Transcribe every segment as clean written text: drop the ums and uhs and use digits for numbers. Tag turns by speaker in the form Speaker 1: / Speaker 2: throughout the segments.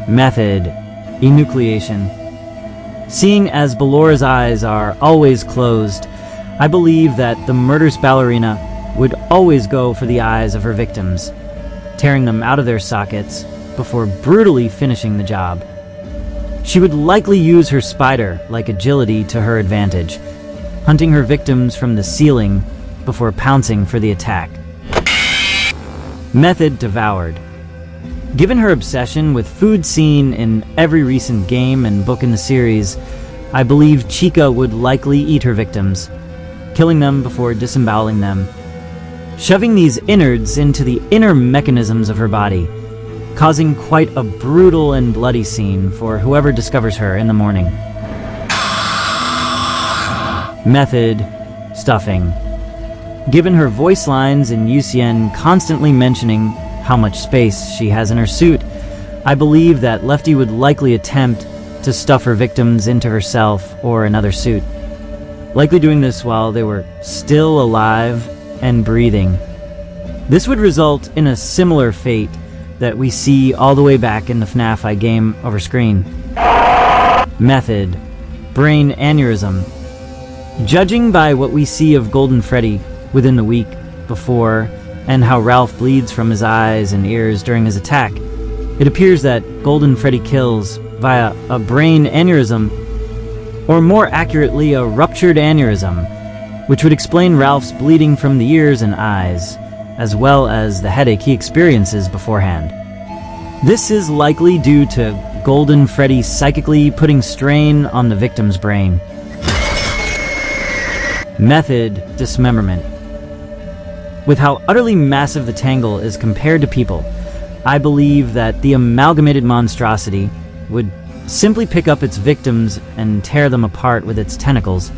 Speaker 1: Method: enucleation. Seeing as Bellora's eyes are always closed, I believe that the murderous ballerina would always go for the eyes of her victims, tearing them out of their sockets before brutally finishing the job. She would likely use her spider-like agility to her advantage, hunting her victims from the ceiling before pouncing for the attack. Method: devoured. Given her obsession with food seen in every recent game and book in the series, I believe Chica would likely eat her victims, killing them before disemboweling them, shoving these innards into the inner mechanisms of her body, causing quite a brutal and bloody scene for whoever discovers her in the morning. Method: stuffing. Given her voice lines in UCN constantly mentioning how much space she has in her suit, I believe that Lefty would likely attempt to stuff her victims into herself or another suit, likely doing this while they were still alive and breathing. This would result in a similar fate that we see all the way back in the FNAF game over screen. Method: brain aneurysm. Judging by what we see of Golden Freddy within the week before and how Ralph bleeds from his eyes and ears during his attack, it appears that Golden Freddy kills via a brain aneurysm, or more accurately, a ruptured aneurysm, which would explain Ralph's bleeding from the ears and eyes, as well as the headache he experiences beforehand. This is likely due to Golden Freddy psychically putting strain on the victim's brain. Method: dismemberment. With how utterly massive the Tangle is compared to people, I believe that the amalgamated monstrosity would simply pick up its victims and tear them apart with its tentacles,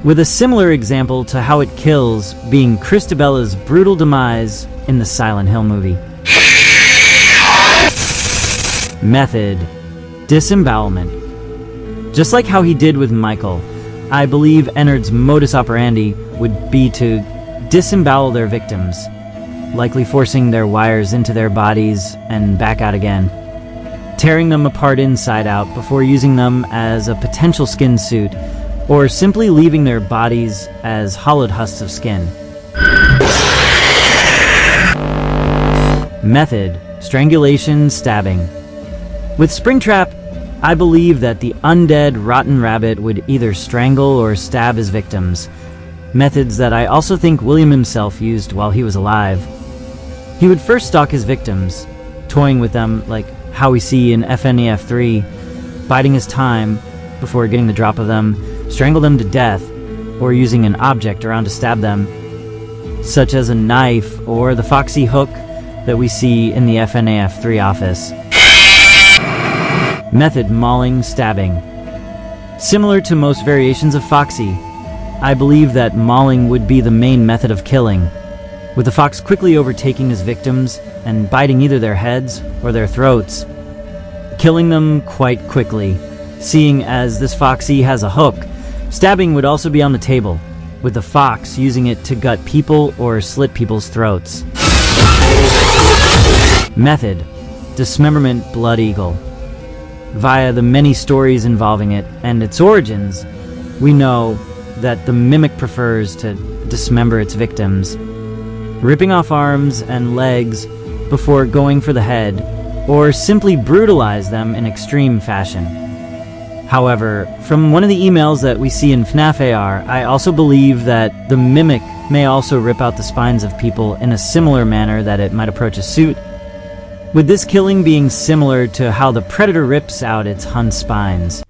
Speaker 1: with a similar example to how it kills being Christabella's brutal demise in the Silent Hill movie. Method: disembowelment. Just like how he did with Michael, I believe Ennard's modus operandi would be to disembowel their victims, likely forcing their wires into their bodies and back out again, tearing them apart inside out before using them as a potential skin suit, or simply leaving their bodies as hollowed husks of skin. Method: strangulation, stabbing. With Springtrap, I believe that the undead rotten rabbit would either strangle or stab his victims, methods that I also think William himself used while he was alive. He would first stalk his victims, toying with them like how we see in FNAF 3, biding his time before getting the drop of them, strangle them to death, or using an object around to stab them, such as a knife or the foxy hook that we see in the FNAF 3 office. Method: mauling, stabbing. Similar to most variations of Foxy, I believe that mauling would be the main method of killing, with the fox quickly overtaking his victims and biting either their heads or their throats, killing them quite quickly. Seeing as this Foxy has a hook, stabbing would also be on the table, with the fox using it to gut people or slit people's throats. Method: dismemberment, blood eagle. Via the many stories involving it and its origins, we know that the mimic prefers to dismember its victims, ripping off arms and legs before going for the head, or simply brutalize them in extreme fashion. However, from one of the emails that we see in FNAF AR, I also believe that the mimic may also rip out the spines of people in a similar manner that it might approach a suit, with this killing being similar to how the predator rips out its hunt's spines.